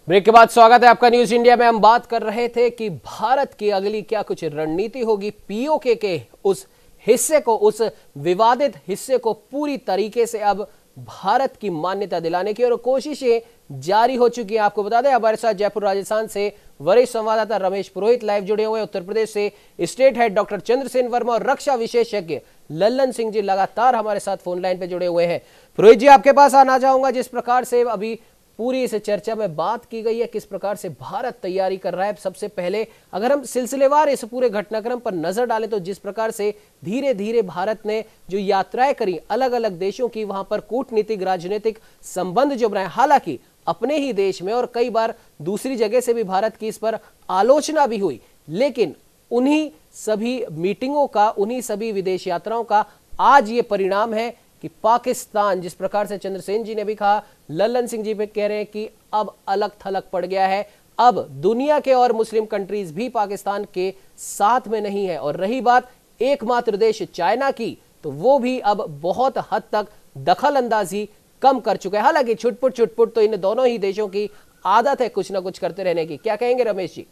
Break के बाद स्वागत है आपका न्यूज इंडिया में। हम बात कर रहे थे कि भारत की अगली क्या कुछ रणनीति होगी पीओके के उस हिस्से को, उस विवादित हिस्से को पूरी तरीके से अब भारत की मान्यता दिलाने की और कोशिशें जारी हो चुकी हैं। आपको बता दें हमारे साथ जयपुर राजस्थान से वरिष्ठ संवाददाता रमेश पुरोहित लाइव जुड़े हुए हैं। उत्तर प्रदेश से state head doctor Chandrasen Verma और रक्षा विशेषज्ञ लल्लन सिंह जी लगातार हमारे साथ फोन लाइन पे जुड़े हुए हैं। पुरोहित जी, आपके पास आना चाहूंगा। जिस प्रकार से अभी पूरी इस चर्चा में बात की गई है, किस प्रकार से भारत तैयारी कर रहा है, सबसे पहले अगर हम सिलसिलेवार इस पूरे घटनाक्रम पर नजर डालें तो जिस प्रकार से धीरे धीरे भारत ने जो यात्राएं करी अलग अलग देशों की, वहां पर कूटनीतिक राजनीतिक संबंध जो बनाए, हालांकि अपने ही देश में और कई बार दूसरी जगह से भी भारत की इस पर आलोचना भी हुई, लेकिन उन्हीं सभी मीटिंगों का, उन्हीं सभी विदेश यात्राओं का आज ये परिणाम है कि पाकिस्तान, जिस प्रकार से चंद्रसेन जी ने भी कहा, लल्लन सिंह जी पे कह रहे हैं कि अब अलग थलग पड़ गया है। अब दुनिया के और मुस्लिम कंट्रीज भी पाकिस्तान के साथ में नहीं है। और रही बात एकमात्र देश चाइना की, तो वो भी अब बहुत हद तक दखल अंदाजी कम कर चुका है। हालांकि छुटपुट तो इन दोनों ही देशों की आदत है कुछ ना कुछ करते रहने की। क्या कहेंगे रमेश जी?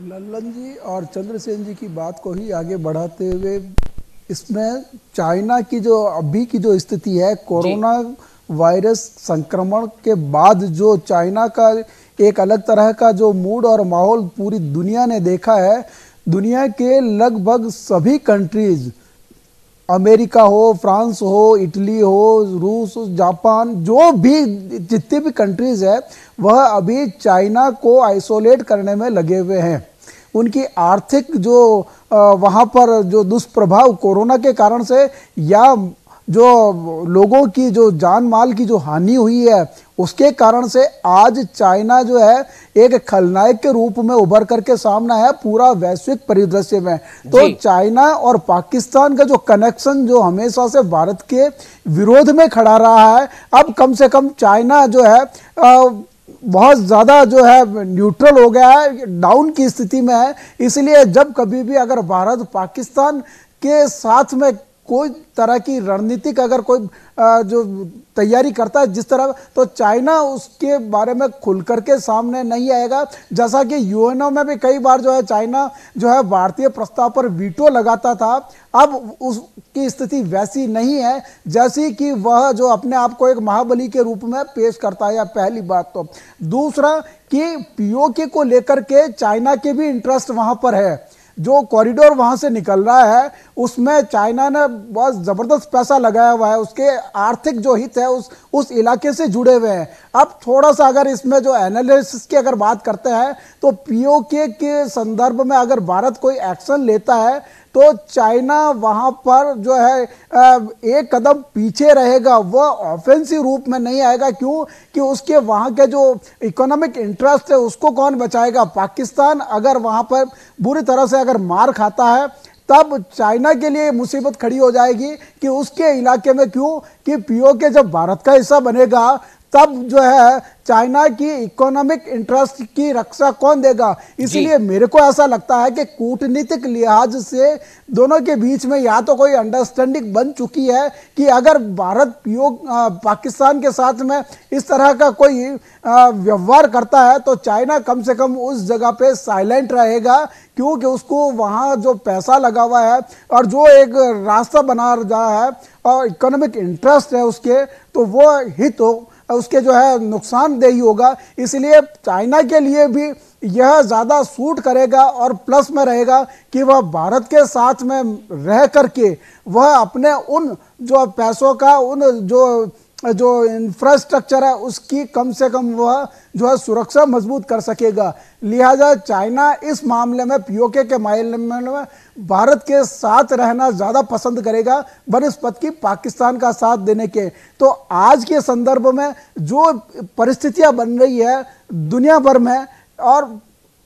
लल्लन जी और चंद्रसेन जी की बात को ही आगे बढ़ाते हुए, इसमें चाइना की जो अभी की जो स्थिति है, कोरोना वायरस संक्रमण के बाद जो चाइना का एक अलग तरह का जो मूड और माहौल पूरी दुनिया ने देखा है। दुनिया के लगभग सभी कंट्रीज, अमेरिका हो, फ्रांस हो, इटली हो, रूस, जापान, जो भी जितने भी कंट्रीज है, वह अभी चाइना को आइसोलेट करने में लगे हुए हैं। उनकी आर्थिक जो वहाँ पर जो दुष्प्रभाव कोरोना के कारण से या जो लोगों की जो जान माल की जो हानि हुई है, उसके कारण से आज चाइना जो है एक खलनायक के रूप में उभर करके सामना है पूरा वैश्विक परिदृश्य में। तो चाइना और पाकिस्तान का जो कनेक्शन जो हमेशा से भारत के विरोध में खड़ा रहा है, अब कम से कम चाइना जो है बहुत ज़्यादा जो है न्यूट्रल हो गया है, डाउन की स्थिति में है। इसलिए जब कभी भी अगर भारत पाकिस्तान के साथ में कोई तरह की रणनीतिक अगर कोई जो तैयारी करता है जिस तरह, तो चाइना उसके बारे में खुल करके सामने नहीं आएगा। जैसा कि यूएनओ में भी कई बार जो है चाइना जो है भारतीय प्रस्ताव पर वीटो लगाता था, अब उसकी स्थिति वैसी नहीं है जैसी कि वह जो अपने आप को एक महाबली के रूप में पेश करता है। या पहली बात तो, दूसरा कि पीओके को लेकर के चाइना के भी इंटरेस्ट वहां पर है। जो कॉरिडोर वहां से निकल रहा है उसमें चाइना ने बहुत जबरदस्त पैसा लगाया हुआ है, उसके आर्थिक जो हित है उस इलाके से जुड़े हुए हैं। अब थोड़ा सा अगर इसमें जो एनालिसिस की अगर बात करते हैं तो पीओके के संदर्भ में अगर भारत कोई एक्शन लेता है तो चाइना वहां पर जो है एक कदम पीछे रहेगा, वह ऑफेंसिव रूप में नहीं आएगा। क्यों कि उसके वहां के जो इकोनॉमिक इंटरेस्ट है उसको कौन बचाएगा? पाकिस्तान अगर वहां पर बुरी तरह से अगर मार खाता है तब चाइना के लिए मुसीबत खड़ी हो जाएगी कि उसके इलाके में, क्यों कि पीओके जब भारत का हिस्सा बनेगा तब जो है चाइना की इकोनॉमिक इंटरेस्ट की रक्षा कौन देगा? इसलिए मेरे को ऐसा लगता है कि कूटनीतिक लिहाज से दोनों के बीच में या तो कोई अंडरस्टैंडिंग बन चुकी है कि अगर भारत पाकिस्तान के साथ में इस तरह का कोई व्यवहार करता है तो चाइना कम से कम उस जगह पे साइलेंट रहेगा, क्योंकि उसको वहाँ जो पैसा लगा हुआ है और जो एक रास्ता बना रहा है और इकोनॉमिक इंटरेस्ट है उसके, तो वो हित हो उसके जो है नुकसानदेही होगा। इसलिए चाइना के लिए भी यह ज़्यादा सूट करेगा और प्लस में रहेगा कि वह भारत के साथ में रह करके वह अपने उन जो पैसों का, उन जो इंफ्रास्ट्रक्चर है उसकी कम से कम वह जो है सुरक्षा मजबूत कर सकेगा। लिहाजा चाइना इस मामले में पीओके के मामले में भारत के साथ रहना ज़्यादा पसंद करेगा बनस्पत की पाकिस्तान का साथ देने के। तो आज के संदर्भ में जो परिस्थितियां बन रही है दुनिया भर में, और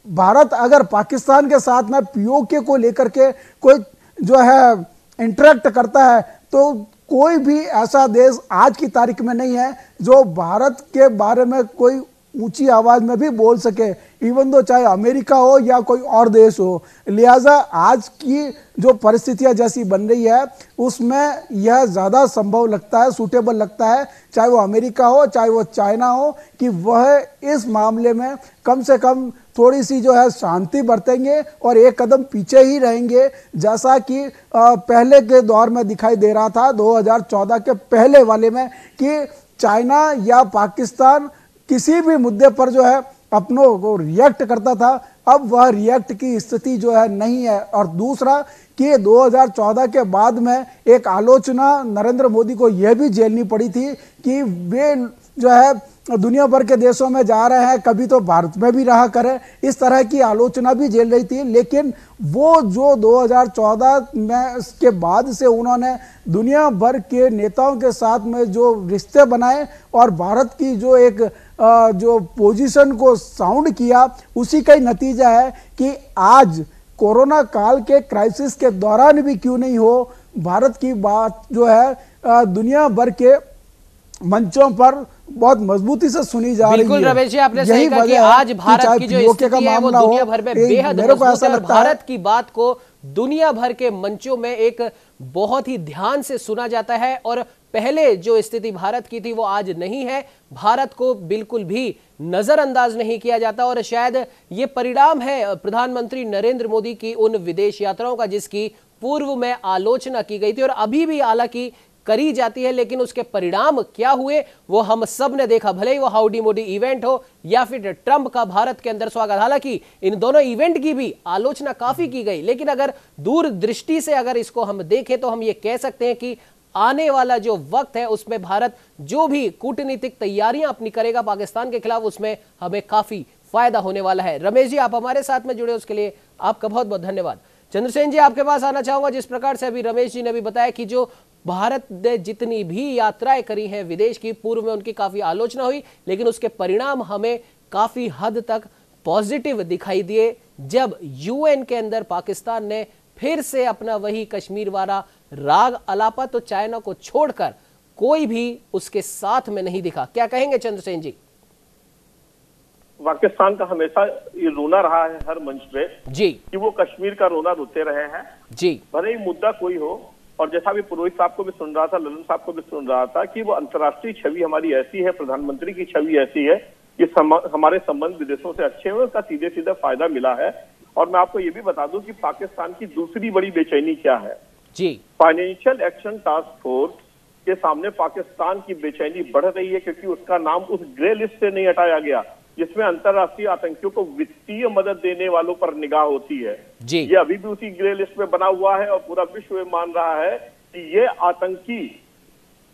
भारत अगर पाकिस्तान के साथ में पीओके को लेकर के कोई जो है इंटरेक्ट करता है तो कोई भी ऐसा देश आज की तारीख में नहीं है जो भारत के बारे में कोई ऊंची आवाज में भी बोल सके, इवन दो चाहे अमेरिका हो या कोई और देश हो। लिहाजा आज की जो परिस्थितियां जैसी बन रही है उसमें यह ज्यादा संभव लगता है, सूटेबल लगता है, चाहे वो अमेरिका हो चाहे वो चाइना हो, कि वह इस मामले में कम से कम थोड़ी सी जो है शांति बरतेंगे और एक कदम पीछे ही रहेंगे, जैसा कि पहले के दौर में दिखाई दे रहा था 2014 के पहले वाले में, कि चाइना या पाकिस्तान किसी भी मुद्दे पर जो है अपनों को रिएक्ट करता था। अब वह रिएक्ट की स्थिति जो है नहीं है। और दूसरा कि 2014 के बाद में एक आलोचना नरेंद्र मोदी को यह भी झेलनी पड़ी थी कि वे जो है दुनिया भर के देशों में जा रहे हैं, कभी तो भारत में भी रहा करें, इस तरह की आलोचना भी झेल रही थी। लेकिन वो जो 2014 में के बाद से उन्होंने दुनिया भर के नेताओं के साथ में जो रिश्ते बनाए और भारत की जो एक जो पोजीशन को साउंड किया, उसी का ही नतीजा है कि आज कोरोना काल के क्राइसिस के दौरान भी क्यों नहीं हो, भारत की बात जो है दुनिया भर के मंचों पर बहुत मजबूती से सुनी जा रही है। बिल्कुल रमेश जी, आपने सही कहा कि आज भारत की जो स्थिति है वो दुनिया भर में बेहद मजबूत है और भारत की बात को दुनिया भर के मंचों में एक बहुत ही ध्यान से सुना जाता है। और पहले जो स्थिति भारत की थी वो आज नहीं है, भारत को बिल्कुल भी नजरअंदाज नहीं किया जाता। और शायद ये परिणाम है प्रधानमंत्री नरेंद्र मोदी की उन विदेश यात्राओं का जिसकी पूर्व में आलोचना की गई थी और अभी भी हालांकि करी जाती है, लेकिन उसके परिणाम क्या हुए वो हम सब ने देखा, भले ही वो हाउडी मोडी इवेंट हो या फिर ट्रंप का भारत के अंदर स्वागत। हालांकि इन दोनों इवेंट की भी आलोचना काफी की गई, लेकिन अगर दूरदृष्टि से अगर इसको हम देखें तो हम ये कह सकते हैं कि आने वाला जो वक्त है उसमें भारत जो भी कूटनीतिक तैयारियां अपनी करेगा पाकिस्तान के खिलाफ, उसमें हमें काफी फायदा होने वाला है। रमेश जी, आप हमारे साथ में जुड़े उसके लिए आपका बहुत बहुत धन्यवाद। चंद्रसेन जी, आपके पास आना चाहूंगा। जिस प्रकार से अभी रमेश जी ने भी बताया कि जो भारत ने जितनी भी यात्राएं करी हैं विदेश की, पूर्व में उनकी काफी आलोचना हुई, लेकिन उसके परिणाम हमें काफी हद तक पॉजिटिव दिखाई दिए जब यूएन के अंदर पाकिस्तान ने फिर से अपना वही कश्मीर वाला राग अलापा, तो चाइना को छोड़कर कोई भी उसके साथ में नहीं दिखा। क्या कहेंगे चंद्रसेन जी? पाकिस्तान का हमेशा ये रोना रहा है हर मंच पे जी कि वो कश्मीर का रोना रोते रहे हैं जी, भले ही मुद्दा कोई हो। और जैसा भी पुरोहित साहब को भी सुन रहा था, ललन साहब को भी सुन रहा था कि वो अंतर्राष्ट्रीय छवि हमारी ऐसी है, प्रधानमंत्री की छवि ऐसी है कि हमारे संबंध विदेशों से अच्छे हुए, उसका सीधे सीधे फायदा मिला है। और मैं आपको ये भी बता दूं कि पाकिस्तान की दूसरी बड़ी बेचैनी क्या है जी। फाइनेंशियल एक्शन टास्क फोर्स के सामने पाकिस्तान की बेचैनी बढ़ रही है, क्योंकि उसका नाम उस ग्रे लिस्ट से नहीं हटाया गया जिसमें अंतर्राष्ट्रीय आतंकियों को वित्तीय मदद देने वालों पर निगाह होती है जी। ये अभी भी उसी ग्रे लिस्ट में बना हुआ है और पूरा विश्व मान रहा है कि ये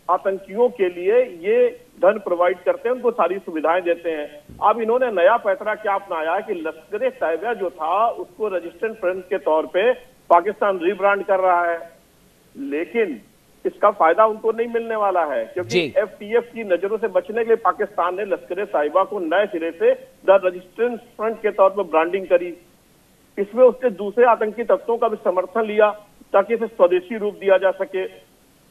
आतंकियों के लिए ये धन प्रोवाइड करते हैं, उनको सारी सुविधाएं देते हैं। अब इन्होंने नया पैतरा क्या अपनाया कि लश्कर तैयबा जो था उसको रेजिस्टेंट फ्रंट के तौर पे पाकिस्तान रीब्रांड कर रहा है, लेकिन इसका फायदा उनको नहीं मिलने वाला है, क्योंकि एफटीएफ की नजरों से बचने के लिए पाकिस्तान ने लश्कर तैयबा को नए सिरे से द रेजिस्टेंस फ्रंट के तौर पर ब्रांडिंग करी। इसमें उसने दूसरे आतंकी तत्वों का भी समर्थन लिया ताकि इसे स्वदेशी रूप दिया जा सके।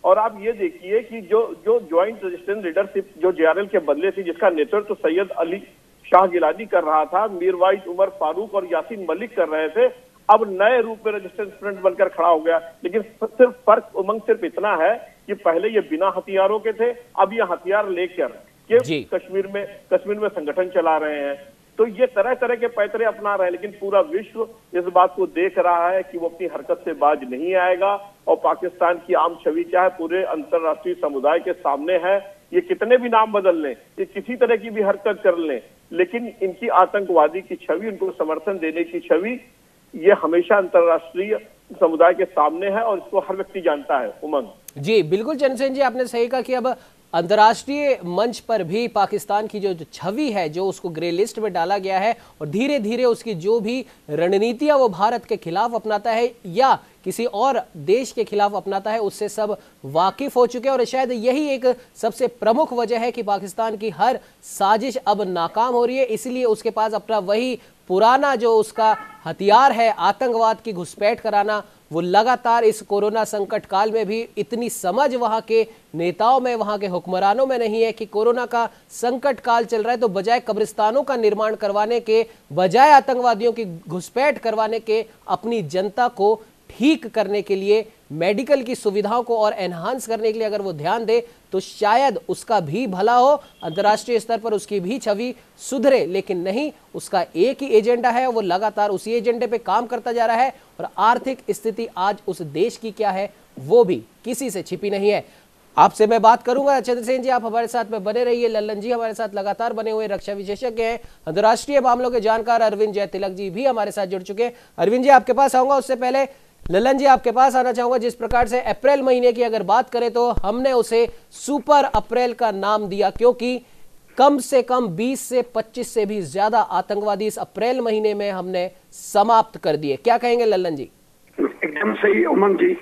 और आप ये देखिए कि जो ज्वाइंट रेजिस्टेंस लीडरशिप जो जेआरएल के बदले थी, जिसका नेतृत्व सैयद अली शाह गिलानी कर रहा था, मीरवाइज उमर फारूक और यासीन मलिक कर रहे थे, अब नए रूप में रेजिस्टेंस फ्रंट बनकर खड़ा हो गया। लेकिन सिर्फ फर्क उमंग सिर्फ इतना है कि पहले ये बिना हथियारों के थे, अब ये हथियार लेकर के कश्मीर में संगठन चला रहे हैं। तो ये तरह तरह के पैतरे अपना रहे हैं, लेकिन पूरा विश्व इस बात को देख रहा है कि वो अपनी हरकत से बाज नहीं आएगा। और पाकिस्तान की आम छवि क्या है पूरे अंतर्राष्ट्रीय समुदाय के सामने है। ये कितने भी नाम बदल लें, ये किसी तरह की भी हरकत कर लें, लेकिन इनकी आतंकवादी की छवि, उनको समर्थन देने की छवि, ये हमेशा अंतर्राष्ट्रीय समुदाय के सामने है और इसको हर व्यक्ति जानता है। उमंग जी बिल्कुल चंद्रसेन जी, आपने सही कहा कि अब अंतर्राष्ट्रीय मंच पर भी पाकिस्तान की जो छवि है, जो उसको ग्रे लिस्ट में डाला गया है और धीरे धीरे उसकी जो भी रणनीतियां वो भारत के खिलाफ अपनाता है या किसी और देश के खिलाफ अपनाता है उससे सब वाकिफ हो चुके हैं। और शायद यही एक सबसे प्रमुख वजह है कि पाकिस्तान की हर साजिश अब नाकाम हो रही है, इसलिए उसके पास अपना वही पुराना जो उसका हथियार है आतंकवाद की घुसपैठ कराना, वो लगातार इस कोरोना संकट काल में भी इतनी समझ वहां के नेताओं में, वहां के हुक्मरानों में नहीं है कि कोरोना का संकट काल चल रहा है तो बजाय कब्रिस्तानों का निर्माण करवाने के, बजाय आतंकवादियों की घुसपैठ करवाने के, अपनी जनता को ठीक करने के लिए, मेडिकल की सुविधाओं को और एनहांस करने के लिए अगर वो ध्यान दे तो शायद उसका भी भला हो, अंतर्राष्ट्रीय स्तर पर उसकी भी छवि सुधरे। लेकिन नहीं, उसका एक ही एजेंडा है, वो लगातार उसी एजेंडे पे काम करता जा रहा है। और आर्थिक स्थिति आज उस देश की क्या है वो भी किसी से छिपी नहीं है। आपसे मैं बात करूंगा, चंद्रसेन जी आप हमारे साथ में बने रहिए। लल्लन जी हमारे साथ लगातार बने हुए रक्षा विशेषज्ञ हैं, अंतर्राष्ट्रीय मामलों के जानकार अरविंद जयतिलक जी भी हमारे साथ जुड़ चुके हैं। अरविंद जी आपके पास आऊंगा, उससे पहले लल्लन जी आपके पास आना चाहूंगा। जिस प्रकार से अप्रैल महीने की अगर बात करें तो हमने उसे सुपर अप्रैल का नाम दिया, क्योंकि कम से कम 20 से 25 से भी ज्यादा आतंकवादी इस अप्रैल महीने में हमने समाप्त कर दिए। क्या कहेंगे लल्लन जी? एकदम सही उमंग जी,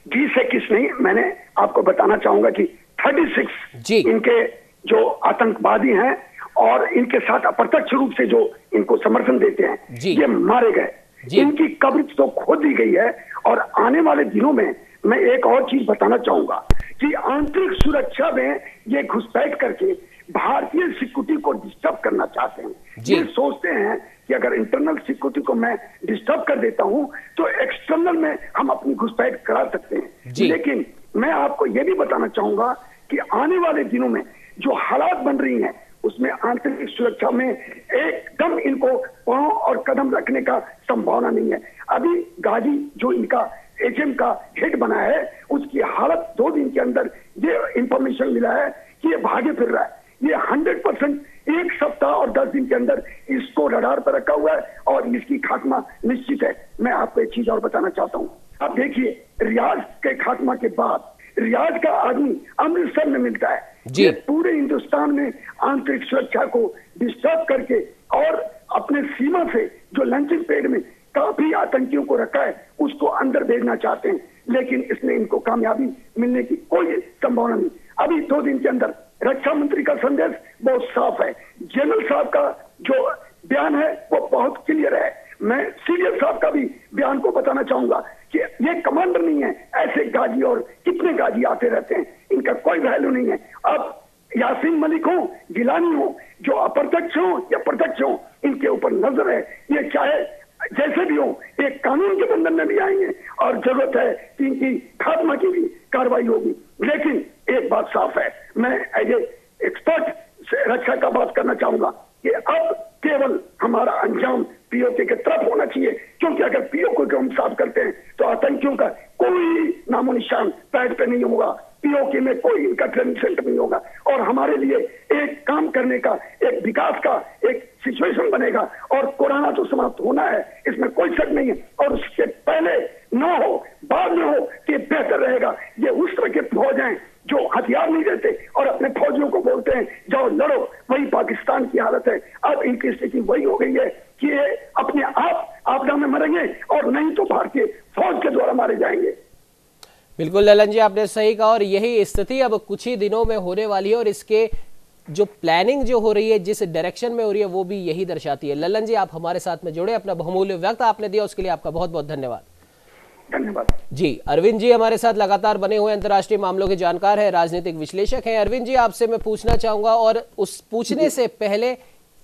20 से किस नहीं, मैंने आपको बताना चाहूंगा कि 36 जी इनके जो आतंकवादी हैं और इनके साथ अप्रत्यक्ष रूप से जो इनको समर्थन देते हैं जी, ये मारे गए। इनकी कब्र तो खोद दी गई है। और आने वाले दिनों में मैं एक और चीज बताना चाहूंगा कि आंतरिक सुरक्षा में ये घुसपैठ करके भारतीय सिक्योरिटी को डिस्टर्ब करना चाहते हैं। ये सोचते हैं कि अगर इंटरनल सिक्योरिटी को मैं डिस्टर्ब कर देता हूं तो एक्सटर्नल में हम अपनी घुसपैठ करा सकते हैं। लेकिन मैं आपको यह भी बताना चाहूंगा कि आने वाले दिनों में जो हालात बन रही हैं उसमें आंतरिक सुरक्षा में एकदम इनको पांव और कदम रखने का संभावना नहीं है। अभी गाजी जो इनका एचएम का हेड बना है उसकी हालत 2 दिन के अंदर ये इंफॉर्मेशन मिला है कि ये भागे फिर रहा है। ये 100% 1 सप्ताह और 10 दिन के अंदर इसको रडार पर रखा हुआ है और इसकी खात्मा निश्चित है। मैं आपको एक चीज और बताना चाहता हूँ। अब देखिए, रियाज के खात्मा के बाद रियाज का आदमी अमृतसर में मिलता है। ये पूरे हिंदुस्तान में आंतरिक सुरक्षा को डिस्टर्ब करके और अपने सीमा से जो लंचिंग पैड में काफी आतंकियों को रखा है उसको अंदर भेजना चाहते हैं, लेकिन इसमें इनको कामयाबी मिलने की कोई संभावना नहीं। अभी 2 दिन के अंदर रक्षा मंत्री का संदेश बहुत साफ है। जनरल साहब का जो बयान है वो बहुत क्लियर है। मैं सीनियर साहब का भी बयान को बताना चाहूंगा कि ये कमांडर नहीं है, ऐसे गाजी और कितने गाजी आते रहते हैं, इनका कोई वैल्यू नहीं है। अब यासीन मलिक हो, गिलानी हो, जो अप्रत्यक्ष हो या प्रत्यक्ष हो, इनके ऊपर नजर है। ये चाहे जैसे भी हो एक कानून के बंधन में भी आएंगे और जरूरत है कि इनकी खात्मा की भी कार्रवाई होगी। लेकिन एक बात साफ है, मैं एज ए एक्सपर्ट से रक्षा का बात करना चाहूंगा कि अब केवल हमारा अंजाम पीओके के तरफ होना चाहिए, क्योंकि अगर पीओके को हम साफ करते हैं तो आतंकियों का कोई नामो निशान पैड पे नहीं होगा, पीओके में कोई इनका ट्रेनिंग सेंटर नहीं होगा और हमारे लिए एक काम करने का, एक विकास का एक सिचुएशन बनेगा। और कोरोना तो समाप्त होना है, इसमें कोई शक नहीं है, और उसके पहले न हो बाद में हो कि बेहतर रहेगा। ये उस तरह के फौज हैं जो हथियार नहीं देते और अपने फौजियों को बोलते हैं जाओ लड़ो, वही पाकिस्तान की हालत है। अब इनकी स्थिति वही हो गई है कि ये अपने आप आपदा में मरेंगे और नहीं तो भारतीय फौज के द्वारा मारे जाएंगे। बिल्कुल ललन जी, आपने सही कहा और यही स्थिति अब कुछ ही दिनों में होने वाली है और इसके जो प्लानिंग जो हो रही है, जिस डायरेक्शन में हो रही है, वो भी यही दर्शाती है। ललन जी, आप हमारे साथ में जुड़े, अपना बहुमूल्य वक्त आपने दिया, उसके लिए आपका बहुत बहुत धन्यवाद। धन्यवाद जी। अरविंद जी हमारे साथ लगातार बने हुए अंतर्राष्ट्रीय मामलों के जानकार हैं, राजनीतिक विश्लेषक हैं। अरविंद जी, आपसे मैं पूछना चाहूंगा और उस पूछने से पहले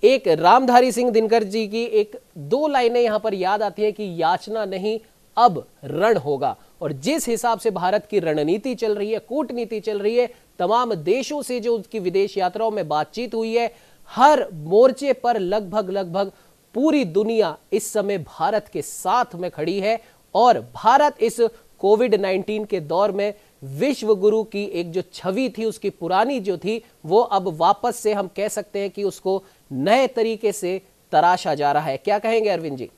एक रामधारी सिंह दिनकर जी की 1-2 लाइनें यहां पर याद आती है कि याचना नहीं अब रण होगा। और जिस हिसाब से भारत की रणनीति चल रही है, कूटनीति चल रही है, तमाम देशों से जो उसकी विदेश यात्राओं में बातचीत हुई है, हर मोर्चे पर लगभग पूरी दुनिया इस समय भारत के साथ में खड़ी है और भारत इस कोविड-19 के दौर में विश्व गुरु की एक जो छवि थी, उसकी पुरानी जो थी, वो अब वापस से हम कह सकते हैं कि उसको नए तरीके से तराशा जा रहा है। क्या कहेंगे अरविंद जी?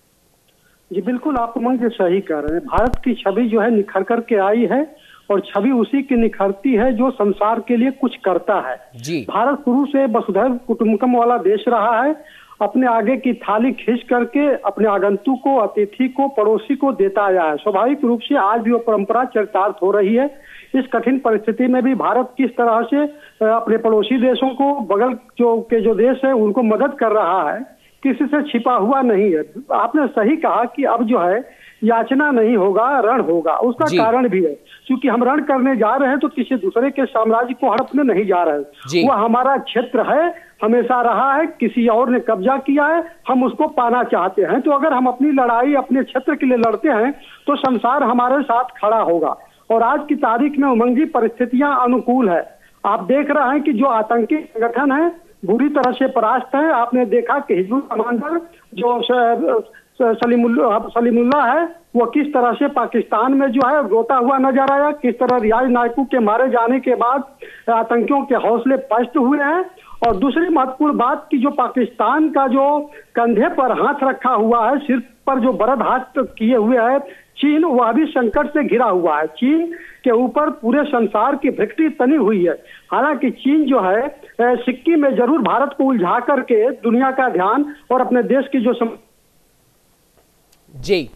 जी बिल्कुल, आप उमंग जी सही कह रहे हैं। भारत की छवि जो है निखर करके आई है और छवि उसी की निखरती है जो संसार के लिए कुछ करता है। जी। भारत शुरू से वसुधैव कुटुंबकम वाला देश रहा है अपने आगे की थाली खींच करके अपने आगंतुक को, अतिथि को, पड़ोसी को देता आया है। स्वाभाविक रूप से आज भी वो परंपरा चरितार्थ हो रही है। इस कठिन परिस्थिति में भी भारत किस तरह से अपने पड़ोसी देशों को, बगल जो देश है उनको मदद कर रहा है, किसी से छिपा हुआ नहीं है। आपने सही कहा कि अब जो है याचना नहीं होगा, रण होगा। उसका कारण भी है, क्योंकि हम रण करने जा रहे हैं तो किसी दूसरे के साम्राज्य को हड़पने नहीं जा रहे हैं। वह हमारा क्षेत्र है, हमेशा रहा है, किसी और ने कब्जा किया है, हम उसको पाना चाहते हैं। तो अगर हम अपनी लड़ाई अपने क्षेत्र के लिए लड़ते हैं तो संसार हमारे साथ खड़ा होगा। और आज की तारीख में उमंग जी परिस्थितियां अनुकूल है। आप देख रहे हैं कि जो आतंकी संगठन है बुरी तरह से परास्त है। आपने देखा कि हिजबुल कमांडर जो सलीमुल्लाह है वो किस तरह से पाकिस्तान में जो है रोता हुआ नजर आया, किस तरह रियाज नायकू के मारे जाने के बाद आतंकियों के हौसले पस्त हुए हैं। और दूसरी महत्वपूर्ण बात कि जो पाकिस्तान का जो कंधे पर हाथ रखा हुआ है, सिर पर जो बरद हाथ किए हुए है चीन, वह भी संकट से घिरा हुआ है। चीन के ऊपर पूरे संसार की भ्रष्टी तनी हुई है। हालांकि चीन जो है सिक्की में जरूर भारत को उलझा करके दुनिया का ध्यान और अपने देश की जो जी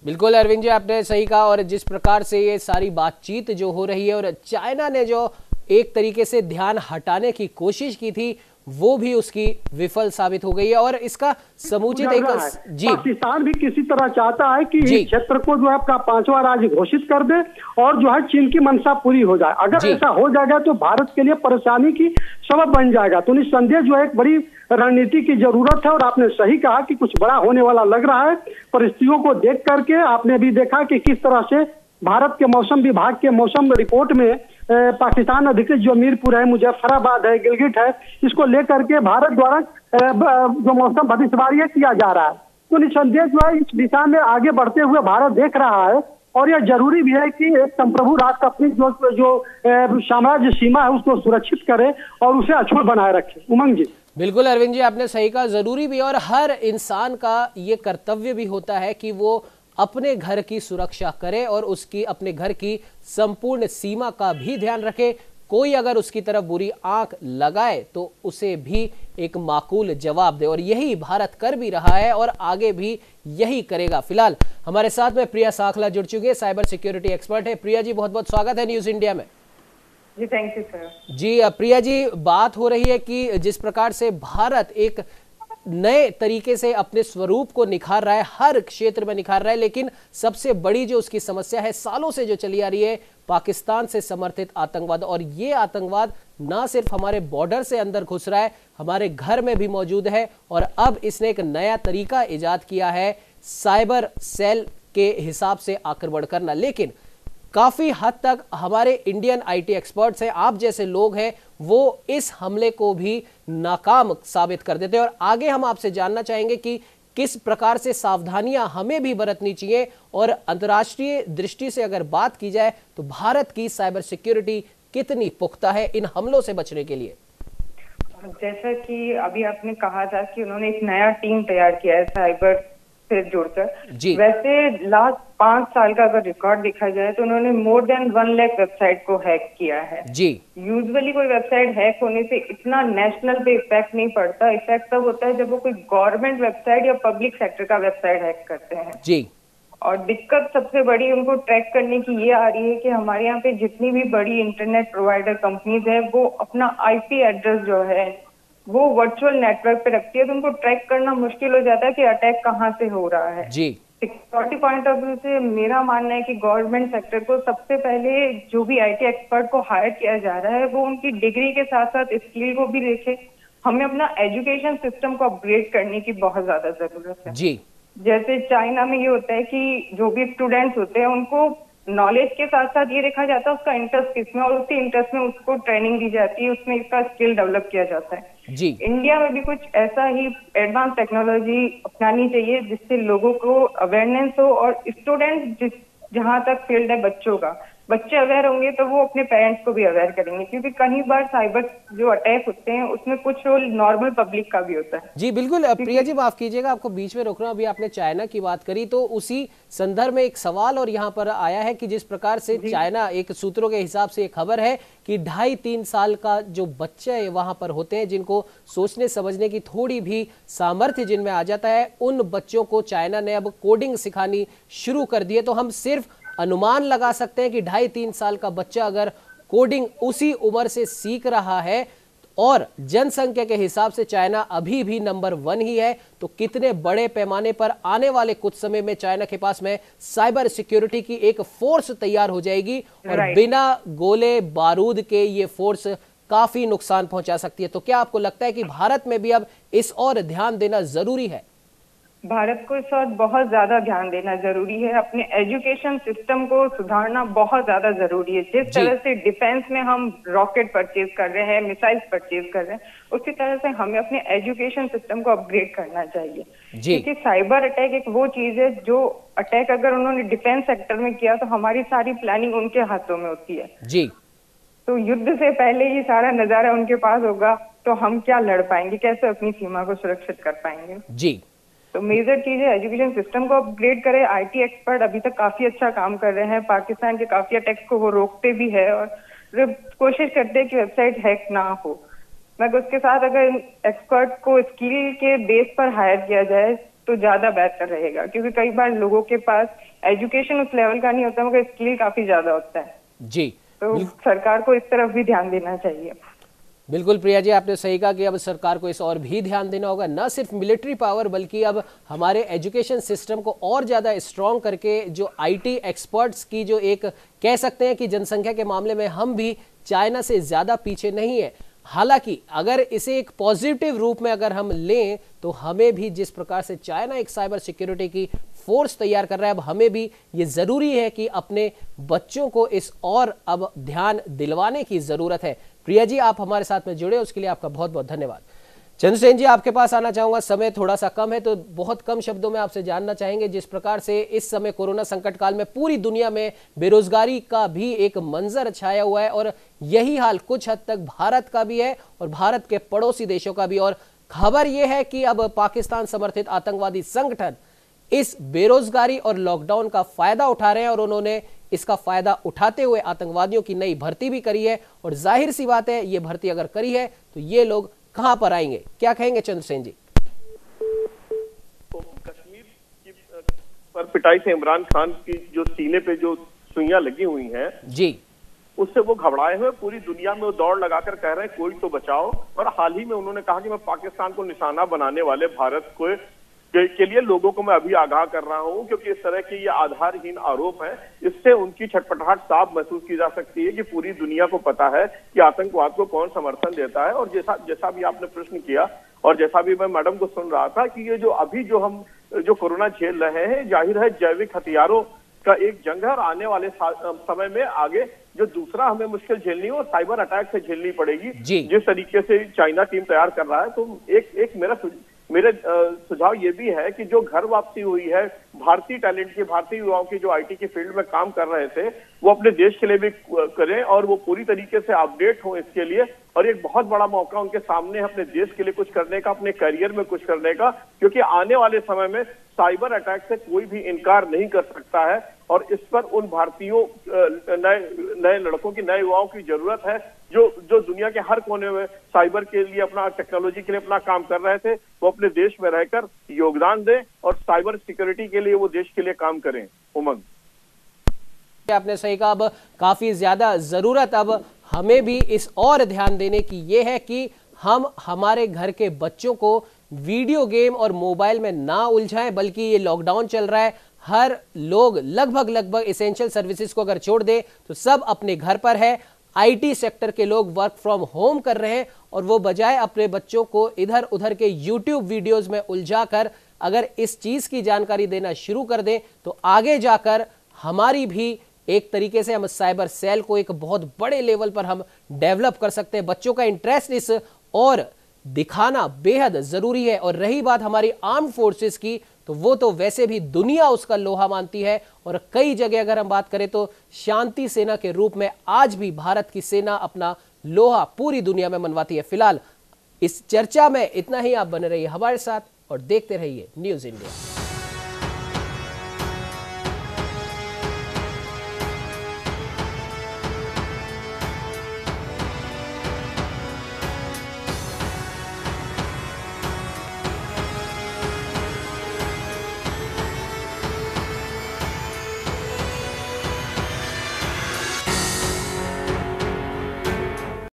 बिल्कुल अरविंद जी, आपने सही कहा। और जिस प्रकार से ये सारी बातचीत जो हो रही है और चाइना ने जो एक तरीके से ध्यान हटाने की कोशिश की थी वो भी उसकी विफल साबित हो गई है। और इसका समुचित एक पाकिस्तान भी किसी तरह चाहता है कि इस क्षेत्र को जो है अपना 5वां राज्य घोषित कर दे और जो है चीन की मंशा पूरी हो जाए। अगर ऐसा हो जाएगा तो भारत के लिए परेशानी की सबब बन जाएगा। तो निस्संदेह जो है एक बड़ी रणनीति की जरूरत है। और आपने सही कहा कि कुछ बड़ा होने वाला लग रहा है। परिस्थितियों को देख करके आपने भी देखा कि किस तरह से भारत के मौसम विभाग के मौसम रिपोर्ट में पाकिस्तान अधिकृत जो मीरपुर है, मुजफ्फराबाद है, गिलगिट है, इसको लेकर के भारत द्वारा जो मौसम भविष्यवाणी किया जा रहा है। तो निस्संदेह जो है इस दिशा में आगे बढ़ते हुए भारत देख रहा है। और यह जरूरी भी है कि एक संप्रभु राष्ट्र अपनी जो साम्राज्य सीमा है उसको सुरक्षित करे और उसे अछूत बनाए रखे। उमंग जी बिल्कुल अरविंद जी, आपने सही कहा, जरूरी भी। और हर इंसान का ये कर्तव्य भी होता है कि वो अपने घर की सुरक्षा करे और उसकी अपने घर की संपूर्ण सीमा का भी ध्यान रखे। कोई अगर उसकी तरफ बुरी आंख लगाए तो उसे भी एक माकूल जवाब दे। और यही भारत कर भी रहा है और आगे भी यही करेगा। फिलहाल हमारे साथ में प्रिया साखला जुड़ चुकी है, साइबर सिक्योरिटी एक्सपर्ट है। प्रिया जी, बहुत बहुत स्वागत है न्यूज इंडिया में। जी थैंक यू सर। जी प्रिया जी, बात हो रही है कि जिस प्रकार से भारत एक नए तरीके से अपने स्वरूप को निखार रहा है, हर क्षेत्र में निखार रहा है, लेकिन सबसे बड़ी जो उसकी समस्या है सालों से जो चली आ रही है, पाकिस्तान से समर्थित आतंकवाद। और ये आतंकवाद ना सिर्फ हमारे बॉर्डर से अंदर घुस रहा है, हमारे घर में भी मौजूद है। और अब इसने एक नया तरीका इजाद किया है साइबर सेल के हिसाब से आक्रमण करना। लेकिन काफी हद तक हमारे इंडियन आईटी एक्सपर्ट्स हैं, आप जैसे लोग हैं, वो इस हमले को भी नाकाम साबित कर देते हैं। और आगे हम आपसे जानना चाहेंगे कि किस प्रकार से सावधानियां हमें भी बरतनी चाहिए। और अंतर्राष्ट्रीय दृष्टि से अगर बात की जाए तो भारत की साइबर सिक्योरिटी कितनी पुख्ता है इन हमलों से बचने के लिए। जैसा कि अभी आपने कहा था कि उन्होंने एक नया टीम तैयार किया है साइबर से जुड़कर। वैसे लास्ट 5 साल का अगर रिकॉर्ड देखा जाए तो उन्होंने मोर देन 1 लाख वेबसाइट को हैक किया है। जी यूजुअली कोई वेबसाइट हैक होने से इतना नेशनल पे इफेक्ट नहीं पड़ता। इफेक्ट तब होता है जब वो कोई गवर्नमेंट वेबसाइट या पब्लिक सेक्टर का वेबसाइट हैक करते हैं। जी और दिक्कत सबसे बड़ी उनको ट्रैक करने की ये आ रही है कि हमारे यहाँ पे जितनी भी बड़ी इंटरनेट प्रोवाइडर कंपनीज है वो अपना IP एड्रेस जो है वो वर्चुअल नेटवर्क पे रखती है। तो उनको ट्रैक करना मुश्किल हो जाता है कि अटैक कहाँ से हो रहा है। जी सिक्योरिटी पॉइंट ऑफ व्यू से मेरा मानना है कि गवर्नमेंट सेक्टर को सबसे पहले जो भी IT एक्सपर्ट को हायर किया जा रहा है वो उनकी डिग्री के साथ साथ स्किल को भी देखे। हमें अपना एजुकेशन सिस्टम को अपग्रेड करने की बहुत ज्यादा जरूरत है। जी जैसे चाइना में ये होता है कि जो भी स्टूडेंट्स होते हैं उनको नॉलेज के साथ साथ ये देखा जाता है उसका इंटरेस्ट किसमें और उसी इंटरेस्ट में उसको ट्रेनिंग दी जाती है, उसमें इसका स्किल डेवलप किया जाता है। जी इंडिया में भी कुछ ऐसा ही एडवांस टेक्नोलॉजी अपनानी चाहिए जिससे लोगों को अवेयरनेस हो और स्टूडेंट जहाँ तक फील्ड है बच्चों का बच्चे अवेयर होंगे तो वो अपने पेरेंट्स को भी अवेयर करेंगे, क्योंकि कई बार साइबर जो अटैक होते हैं उसमें कुछ रोल नॉर्मल पब्लिक का भी होता है। जी बिल्कुल। प्रिया जी माफ कीजिएगा, आपको बीच में रोक रहा हूं। अभी आपने चाइना की बात करी तो उसी संदर्भ में एक सवाल और यहाँ पर आया है कि जिस प्रकार से चाइना, एक सूत्रों के हिसाब से एक खबर है कि 2.5-3 साल का जो बच्चे वहां पर होते हैं जिनको सोचने समझने की थोड़ी भी सामर्थ्य जिनमें आ जाता है, उन बच्चों को चाइना ने अब कोडिंग सिखानी शुरू कर दी है। तो हम सिर्फ अनुमान लगा सकते हैं कि 2.5-3 साल का बच्चा अगर कोडिंग उसी उम्र से सीख रहा है और जनसंख्या के हिसाब से चाइना अभी भी नंबर 1 ही है, तो कितने बड़े पैमाने पर आने वाले कुछ समय में चाइना के पास में साइबर सिक्योरिटी की एक फोर्स तैयार हो जाएगी और बिना गोले बारूद के ये फोर्स काफी नुकसान पहुंचा सकती है। तो क्या आपको लगता है कि भारत में भी अब इस और ध्यान देना जरूरी है? भारत को इस वक्त बहुत ज्यादा ध्यान देना जरूरी है। अपने एजुकेशन सिस्टम को सुधारना बहुत ज्यादा जरूरी है। जिस तरह से डिफेंस में हम रॉकेट परचेज कर रहे हैं, मिसाइल्स परचेज कर रहे हैं, उसी तरह से हमें अपने एजुकेशन सिस्टम को अपग्रेड करना चाहिए। क्योंकि साइबर अटैक एक वो चीज है जो अटैक अगर उन्होंने डिफेंस सेक्टर में किया तो हमारी सारी प्लानिंग उनके हाथों में होती है जी। तो युद्ध से पहले ही सारा नजारा उनके पास होगा तो हम क्या लड़ पाएंगे, कैसे अपनी सीमा को सुरक्षित कर पाएंगे जी। तो मेजर चीज है एजुकेशन सिस्टम को अपग्रेड करें। आईटी एक्सपर्ट अभी तक काफी अच्छा काम कर रहे हैं, पाकिस्तान के काफी अटैक्स को वो रोकते भी है और कोशिश करते हैं कि वेबसाइट हैक ना हो। मगर उसके साथ अगर एक्सपर्ट को स्किल के बेस पर हायर किया जाए तो ज्यादा बेहतर रहेगा, क्योंकि कई बार लोगों के पास एजुकेशन उस लेवल का नहीं होता मगर स्किल काफी ज्यादा होता है जी। तो सरकार को इस तरफ भी ध्यान देना चाहिए। बिल्कुल प्रिया जी, आपने सही कहा कि अब सरकार को इस और भी ध्यान देना होगा, न सिर्फ मिलिट्री पावर बल्कि अब हमारे एजुकेशन सिस्टम को और ज़्यादा स्ट्रॉन्ग करके जो आईटी एक्सपर्ट्स की जो एक कह सकते हैं कि जनसंख्या के मामले में हम भी चाइना से ज़्यादा पीछे नहीं है। हालांकि अगर इसे एक पॉजिटिव रूप में अगर हम लें तो हमें भी जिस प्रकार से चाइना एक साइबर सिक्योरिटी की फोर्स तैयार कर रहा है, अब हमें भी ये जरूरी है कि अपने बच्चों को इस और अब ध्यान दिलवाने की जरूरत है। प्रिया जी, आप हमारे साथ में जुड़े उसके लिए आपका बहुत बहुत धन्यवाद। चंद्रसेन जी, आपके पास आना चाहूंगा, समय थोड़ा सा कम है तो बहुत कम शब्दों में आपसे जानना चाहेंगे जिस प्रकार से इस समय कोरोना संकट काल में पूरी दुनिया में बेरोजगारी का भी एक मंजर छाया हुआ है और यही हाल कुछ हद तक भारत का भी है और भारत के पड़ोसी देशों का भी। और खबर यह है कि अब पाकिस्तान समर्थित आतंकवादी संगठन इस बेरोजगारी और लॉकडाउन का फायदा उठा रहे हैं और उन्होंने इसका फायदा उठाते हुए आतंकवादियों की नई भर्ती भी करी है। और जाहिर सी बात है, ये भर्ती अगर करी है तो ये लोग कहां पर आएंगे? क्या कहेंगे चंद्रसेन जी? तो कश्मीर की पर पिटाई से इमरान खान की जो सीने पे जो सुइयां लगी हुई हैं जी, उससे वो घबराए हुए पूरी दुनिया में वो दौड़ लगाकर कह रहे हैं कोई तो बचाओ। और हाल ही में उन्होंने कहा कि मैं पाकिस्तान को निशाना बनाने वाले भारत को के लिए लोगों को मैं अभी आगाह कर रहा हूं, क्योंकि इस तरह के ये आधारहीन आरोप हैं। इससे उनकी छटपटाहट साफ महसूस की जा सकती है कि पूरी दुनिया को पता है कि आतंकवाद को कौन समर्थन देता है। और जैसा भी आपने प्रश्न किया और जैसा भी मैं मैडम को सुन रहा था कि ये जो अभी जो हम जो कोरोना झेल रहे हैं, जाहिर है जैविक हथियारों का एक जंग है और आने वाले समय में आगे जो दूसरा हमें मुश्किल झेलनी है वो साइबर अटैक से झेलनी पड़ेगी। जिस तरीके से चाइना टीम तैयार कर रहा है, तो एक मेरे सुझाव ये भी है कि जो घर वापसी हुई है भारतीय टैलेंट की, भारतीय युवाओं की जो आईटी के फील्ड में काम कर रहे थे, वो अपने देश के लिए भी करें और वो पूरी तरीके से अपडेट हो इसके लिए। और एक बहुत बड़ा मौका उनके सामने है अपने देश के लिए कुछ करने का, अपने करियर में कुछ करने का, क्योंकि आने वाले समय में साइबर अटैक से कोई भी इनकार नहीं कर सकता है। और इस पर उन भारतीयों नए लड़कों की, नए युवाओं की जरूरत है जो दुनिया के हर कोने में साइबर के लिए, अपना टेक्नोलॉजी के लिए अपना काम कर रहे थे, वो अपने देश में रहकर योगदान दें और साइबर सिक्योरिटी के लिए वो देश के लिए काम करें। उमंग, आपने सही कहा, अब काफी ज्यादा जरूरत अब हमें भी इस और ध्यान देने की ये है कि हम हमारे घर के बच्चों को वीडियो गेम और मोबाइल में ना उलझाएं, बल्कि ये लॉकडाउन चल रहा है, हर लोग लगभग एसेंशियल सर्विसेज को अगर छोड़ दे तो सब अपने घर पर है। आईटी सेक्टर के लोग वर्क फ्रॉम होम कर रहे हैं और वो बजाय अपने बच्चों को इधर उधर के यूट्यूब वीडियोस में उलझाकर अगर इस चीज की जानकारी देना शुरू कर दें तो आगे जाकर हमारी भी एक तरीके से हम साइबर सेल को एक बहुत बड़े लेवल पर हम डेवलप कर सकते हैं। बच्चों का इंटरेस्ट इस और दिखाना बेहद जरूरी है। और रही बात हमारी आर्म फोर्सेस की, तो वो तो वैसे भी दुनिया उसका लोहा मानती है। और कई जगह अगर हम बात करें तो शांति सेना के रूप में आज भी भारत की सेना अपना लोहा पूरी दुनिया में मनवाती है। फिलहाल इस चर्चा में इतना ही। आप बने रहिए हमारे साथ और देखते रहिए न्यूज़ इंडिया।